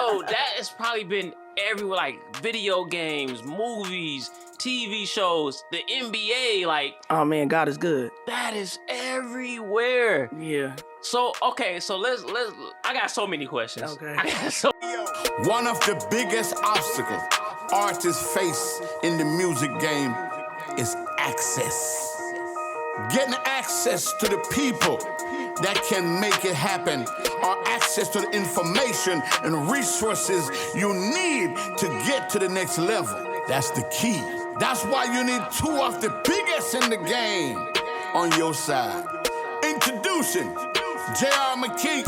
Yo, that has probably been everywhere, like video games, movies, TV shows, the NBA, like. Oh man, God is good. That is everywhere. Yeah. So okay, so let's. I got so many questions. Okay. One of the biggest obstacles artists face in the music game is access. Getting access to the people that can make it happen, or access to the information and resources you need to get to the next level. That's the key. That's why you need two of the biggest in the game on your side. Introducing McKee,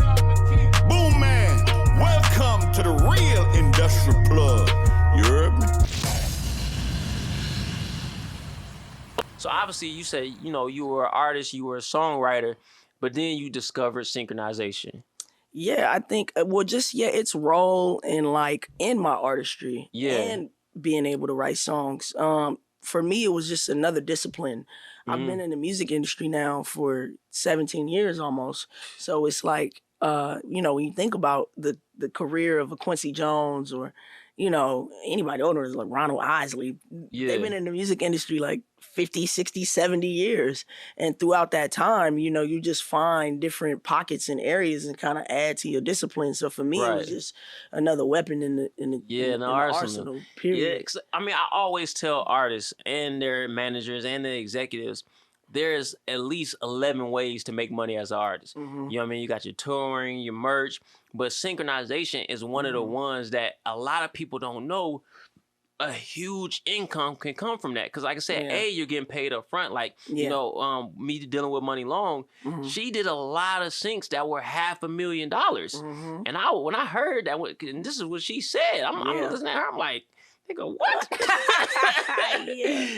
Boomman. Welcome to the real industrial plug. You heard me? So obviously you said, you know, you were an artist, you were a songwriter, but then you discovered synchronization. Yeah, I think, well, just, its role in my artistry. Yeah. And being able to write songs. For me, it was just another discipline. I've been in the music industry now for 17 years almost. So it's like, you know, when you think about the career of a Quincy Jones or, you know, anybody older is like Ronald Isley. Yeah. They've been in the music industry like 50, 60, 70 years. And throughout that time, you know, you just find different pockets and areas and kind of add to your discipline. So for me, it was just another weapon in the arsenal. Period. Yeah, 'cause, I mean, I always tell artists and their managers and their executives, there's at least 11 ways to make money as an artist. You know what I mean? You got your touring, your merch, but synchronization is one of the ones that a lot of people don't know. A huge income can come from that. Because like I said, you're getting paid up front. Like, you know, me dealing with Money Long, she did a lot of syncs that were $500,000. And when I heard that, and this is what she said, I'm listening to her, I'm like, nigga, what?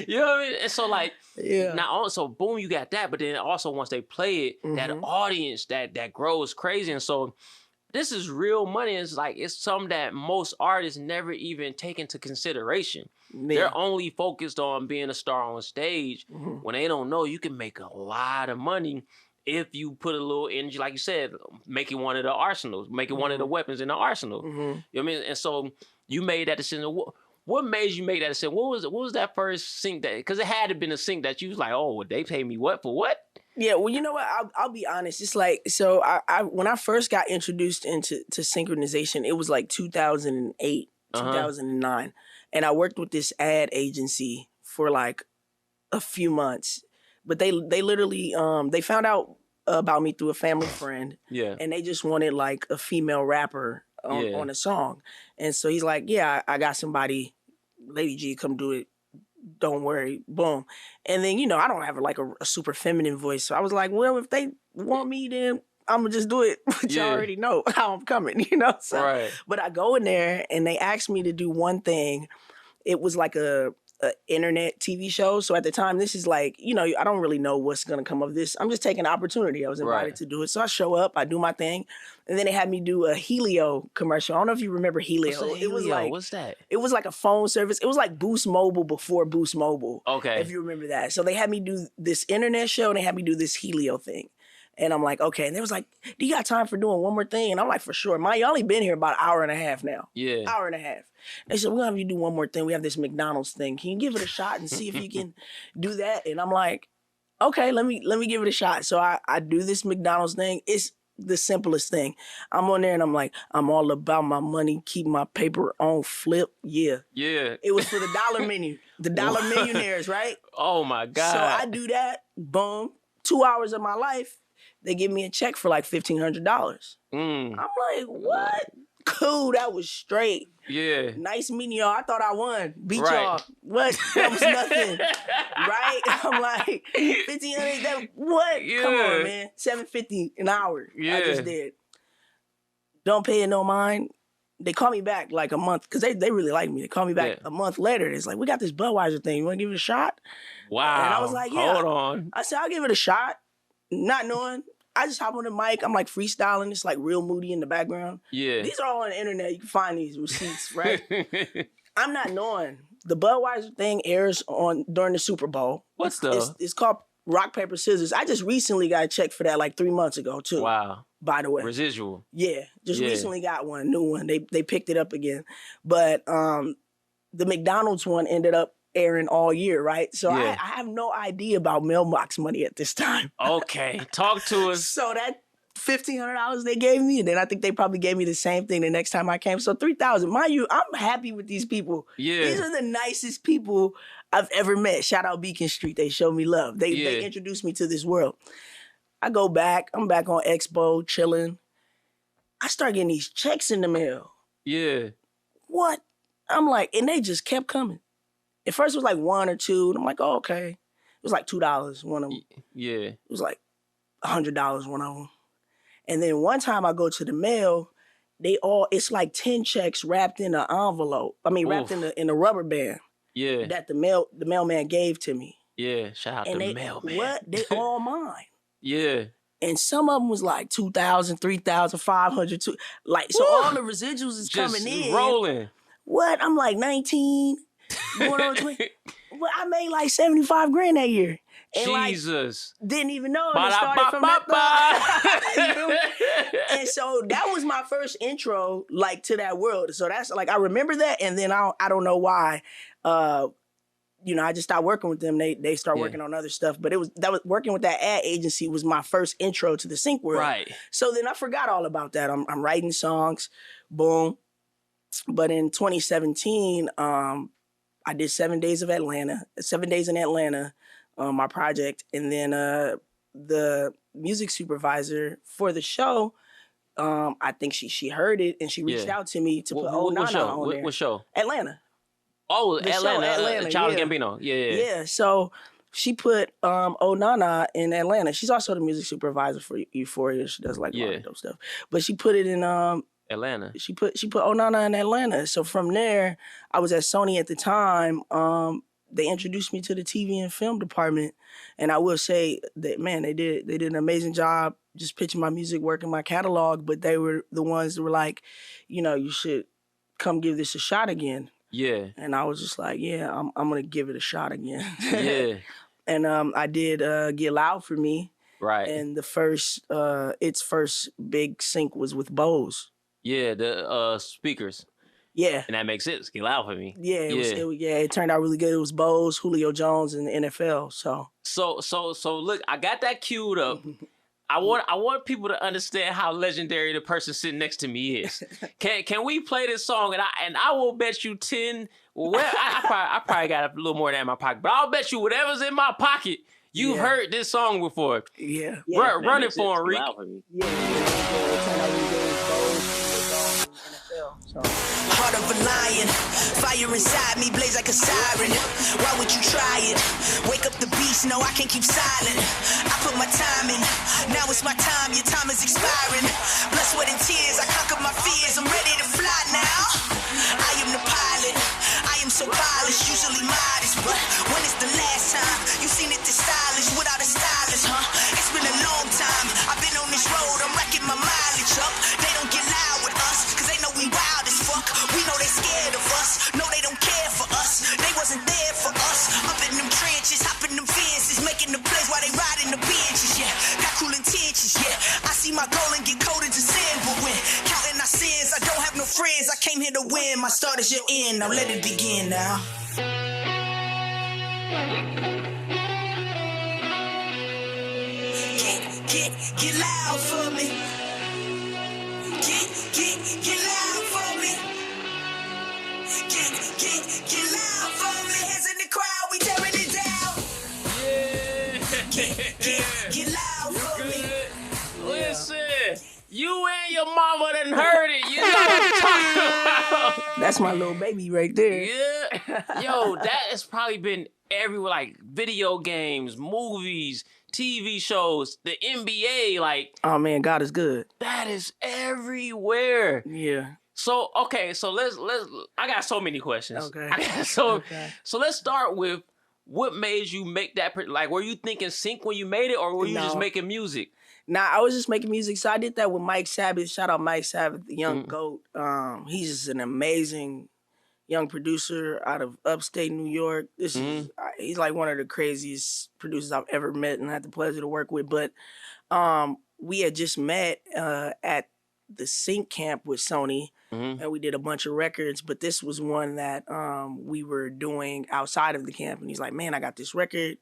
You know what I mean? And so like, now also, boom, you got that. But then also once they play it, that audience that grows crazy. And so this is real money. It's like, it's something that most artists never even take into consideration. They're only focused on being a star on stage when they don't know you can make a lot of money if you put a little energy, like you said, making one of the arsenals, making one of the weapons in the arsenal. You know what I mean? And so you made that decision. What made you make that decision? What was that first sync that? Because it had to been a sync that you was like, oh, they pay me what for what? Yeah, well, you know what? I'll be honest. It's like, so I when I first got introduced into synchronization, it was like 2008, 2009, and I worked with this ad agency for like a few months. But they literally they found out about me through a family friend. Yeah, and they just wanted like a female rapper on a song. And so he's like, yeah, I got somebody, Lady G, come do it. Don't worry. Boom. And then, you know, I don't have like a super feminine voice. So I was like, well, if they want me, then I'm going to just do it. But you already know how I'm coming, you know? So, but I go in there and they asked me to do one thing. It was like a internet TV show. So at the time, this is like, you know, I don't really know what's going to come of this. I'm just taking an opportunity. I was invited to do it. So I show up, I do my thing. And then they had me do a Helio commercial. I don't know if you remember Helio. It was like, what's that? It was like a phone service. It was like Boost Mobile before Boost Mobile. Okay. If you remember that. So they had me do this internet show and they had me do this Helio thing. And I'm like, okay. And they was like, do you got time for doing one more thing? And I'm like, for sure. You only been here about an hour and a half now. Yeah. Hour and a half. They said, we're going to have you do one more thing. We have this McDonald's thing. Can you give it a shot and see if you can do that? And I'm like, okay, let me give it a shot. So I do this McDonald's thing. It's the simplest thing. I'm on there and I'm like, I'm all about my money, keep my paper on flip. Yeah. It was for the dollar menu. The dollar millionaires, right? Oh my God. So I do that. Boom. 2 hours of my life. They give me a check for like $1,500. I'm like, what? Cool, that was straight. Yeah. Nice meeting y'all. I thought I won. Beat y'all. What? That was nothing. Right? I'm like, $1,500, that what? Yeah. Come on, man. $750 an hour. Yeah. I just did. Don't pay it no mind. They call me back like a month, because they really like me. They call me back a month later. It's like, we got this Budweiser thing. You want to give it a shot? Wow. And I was like, yeah. Hold on. I said, I'll give it a shot. Not knowing. I just hop on the mic. I'm like freestyling. It's like real moody in the background. Yeah. These are all on the internet. You can find these receipts, right? I'm not knowing. The Budweiser thing airs during the Super Bowl. What's the? It's called Rock, Paper, Scissors. I just recently got a check for that like 3 months ago, too. Wow. by the way. Residual. Yeah, just recently got one, new one. They picked it up again. But the McDonald's one ended up airing all year, right? So I have no idea about mailbox money at this time. Okay, talk to us. So that $1,500 they gave me, and then I think they probably gave me the same thing the next time I came. So $3,000. Mind you, I'm happy with these people. Yeah. These are the nicest people I've ever met. Shout out Beacon Street. They showed me love. They introduced me to this world. I go back. I'm back on Expo, chilling. I start getting these checks in the mail. Yeah. What? I'm like, and they just kept coming. At first it was like one or two, and I'm like, oh, okay. It was like $2, one of them. Yeah. It was like $100, one of them. And then one time I go to the mail, it's like 10 checks wrapped in an envelope. I mean, wrapped in a rubber band. Yeah. That the mailman gave to me. Yeah, shout out to the mailman. What? They all mine. Yeah. And some of them was like 2,000, 3,500, like, so all the residuals is just coming in. Rolling. What? I'm like 19, going on 20. But I made like 75 grand that year. And Jesus. Like, didn't even know. It started from that. And so that was my first intro, like, to that world. So that's like, I remember that. And then I don't know why, I just stopped working with them. They start working on other stuff. But that was working with that ad agency was my first intro to the sync world. Right. So then I forgot all about that. I'm writing songs, boom. But in 2017, I did 7 days in Atlanta, my project. And then the music supervisor for the show, I think she heard it and she reached out to me to put Oh Nana on there. What show? Atlanta. Oh, Atlanta. Childish Gambino. Yeah. So she put Oh Nana in Atlanta. She's also the music supervisor for Euphoria. She does like a lot of dope stuff. But she put it in Atlanta. She put Oh Nana in Atlanta. So from there, I was at Sony at the time. They introduced me to the TV and film department, and I will say that, man, they did an amazing job just pitching my music, working my catalog. But they were the ones that were like, you should come give this a shot again. Yeah. And I was just like, yeah, I'm gonna give it a shot again. Yeah. And I did Get Loud for Me. Right. And its first big sync was with Bose. Yeah, the speakers. Yeah. And that makes sense. Get Loud for Me. Yeah, it turned out really good. It was Bose, Julio Jones, and the NFL. So look, I got that queued up. I want people to understand how legendary the person sitting next to me is. Can we play this song? And I will bet you 10. Well, I probably got a little more than that in my pocket, but I'll bet you whatever's in my pocket, you've heard this song before. Yeah. Run it for him, Reek. Heart of a lion, fire inside me blaze like a siren. Why would you try it? Wake up the beast, no, I can't keep silent. I put my time in, now it's my time, your time is expiring. Blood, sweat, and tears, I conquer my fears, I'm ready to fly now. I am the pilot, I am so polished, usually modest, but when is the last time you seen it this stylish without a stylist, huh? It's been a long time, I've been on this road, I'm racking my mileage up. They don't get loud with us, cause they know we wild as fuck. We know they scared of us, no, they don't care for us. They wasn't there for us, up in them trenches, hopping them fences, making the plays while they riding the benches, yeah. Got cool intentions, yeah. I see my goal and get cold into sin, but when counting our sins, I don't have no friends. I came here to win, my start is your end, now let it begin now. Get loud for me. Get loud for me. Get loud for me. Hands in the crowd, we tearing it down. Get loud for me. Listen, you and your mama done heard it. You know what I'm talking about. That's my little baby right there. Yeah. Yo, that has probably been everywhere, like video games, movies, TV shows, the NBA, like... Oh, man, God is good. That is everywhere. Yeah. So, okay, so let's I got so many questions. Okay. So let's start with what made you make that... Like, were you thinking sync when you made it, or were you just making music? Nah, I was just making music. So I did that with Mike Sabbath. Shout out Mike Sabbath, the young GOAT. He's just an amazing young producer out of upstate New York. He's like one of the craziest producers I've ever met and had the pleasure to work with. But we had just met at the Sync camp with Sony, and we did a bunch of records, but this was one that we were doing outside of the camp, and he's like, man, I got this record,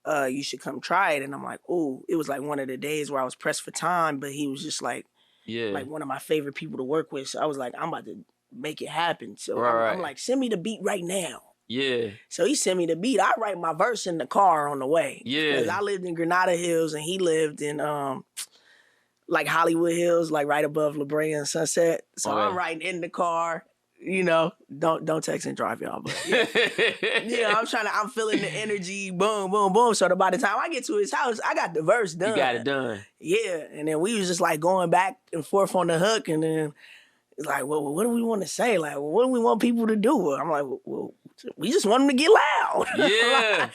you should come try it. And I'm like, oh, it was like one of the days where I was pressed for time, but he was just like one of my favorite people to work with, so I was like, I'm about to make it happen. So I'm like, send me the beat right now. Yeah. So he sent me the beat. I write my verse in the car on the way. Yeah. Because I lived in Granada Hills and he lived in like Hollywood Hills, like right above La Brea and Sunset. So I'm writing in the car. You know, don't text and drive, y'all. But yeah, I'm feeling the energy, boom, boom, boom. So by the time I get to his house, I got the verse done. You got it done. Yeah, and then we was just like going back and forth on the hook, and then it's like, well, what do we want to say? Like, well, what do we want people to do? I'm like, well, we just want them to get loud. Yeah.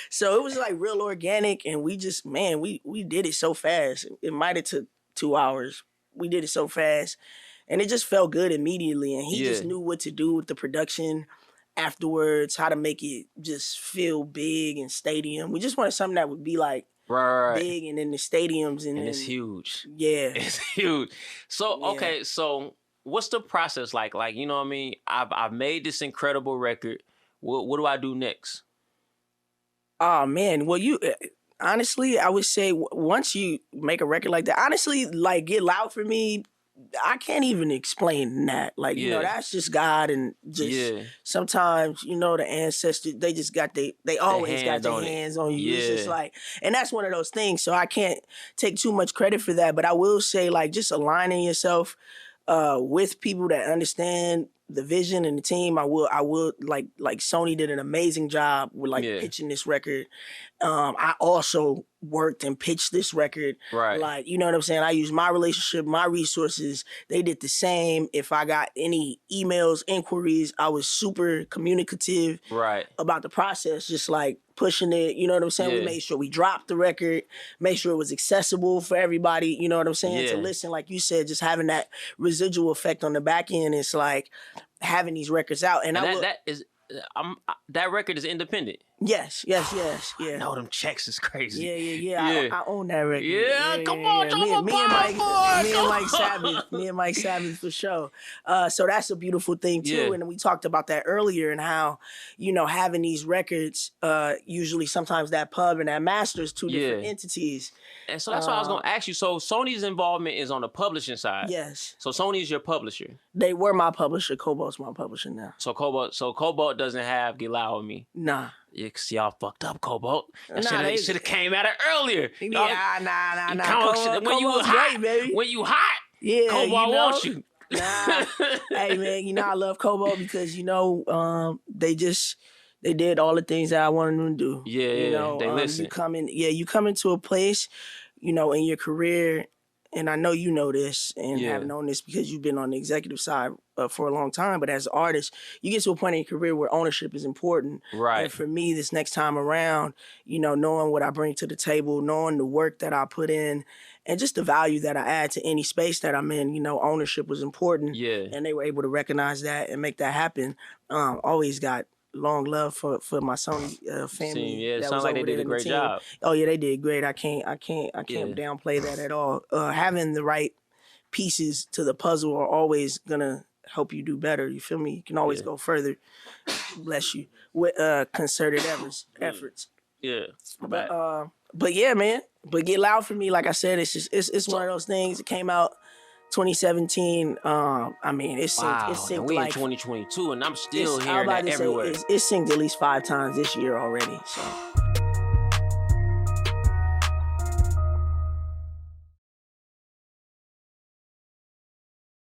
So it was like real organic, and we just, man, we did it so fast. It might have took 2 hours. We did it so fast, and it just felt good immediately. And he just knew what to do with the production afterwards, how to make it just feel big and stadium. We just wanted something that would be like big and in the stadiums, and it's huge. Yeah, it's huge. So okay, so what's the process like? Like, you know what I mean? I've made this incredible record. What do I do next? Oh man, well honestly, I would say once you make a record like that, honestly, like Get Loud for me, I can't even explain that. Like, you know, that's just God, and just sometimes, you know, the ancestors, they just got they always got their hands on you. Yeah. It's just like, and that's one of those things. So I can't take too much credit for that, but I will say, like, just aligning yourself with people that understand the vision and the team. I will like Sony did an amazing job with like pitching this record. I also worked and pitched this record. Right. Like, you know what I'm saying? I used my relationship, my resources. They did the same. If I got any emails, inquiries, I was super communicative about the process, just like pushing it. You know what I'm saying? We made sure we dropped the record, made sure it was accessible for everybody, you know what I'm saying, to listen. Like you said, just having that residual effect on the back end. It's like having these records out. And that record is independent. Yes. Yeah. I know them checks is crazy. Yeah. I own that record. Come on, me and Mike Savage for sure. So that's a beautiful thing too. And we talked about that earlier, and how, you know, having these records, usually sometimes that pub and that master is two different entities. And so that's what I was gonna ask you. So Sony's involvement is on the publishing side. Yes. So Sony is your publisher. They were my publisher. Cobalt's my publisher now. So Cobalt doesn't have Get Loud with me. Nah. Yeah, cause y'all fucked up, Cobalt. They should have came at it earlier. Nah. When you hot, great, baby. When you hot, Cobalt wants you. Nah. Hey man, you know I love Cobalt because, you know, they did all the things that I wanted them to do. Yeah, you know, they listen. You come into a place, you know, in your career, and I know you know this and have known this because you've been on the executive side for a long time, but as an artist, you get to a point in your career where ownership is important. Right. And for me, this next time around, you know, knowing what I bring to the table, knowing the work that I put in, and just the value that I add to any space that I'm in, you know, ownership was important. Yeah. And they were able to recognize that and make that happen. Always got long love for my Sony family. It sounds like they did a great job. Oh yeah, they did great. I can't downplay that at all. Having the right pieces to the puzzle are always gonna help you do better. You feel me? You can always go further. Bless you. With concerted efforts. Yeah. But yeah, man. But Get Loud for me, like I said, it's one of those things. It came out 2017. I mean, it's synced and we like in 2022, and I'm still hearing that everywhere. It's synced at least 5 times this year already. So.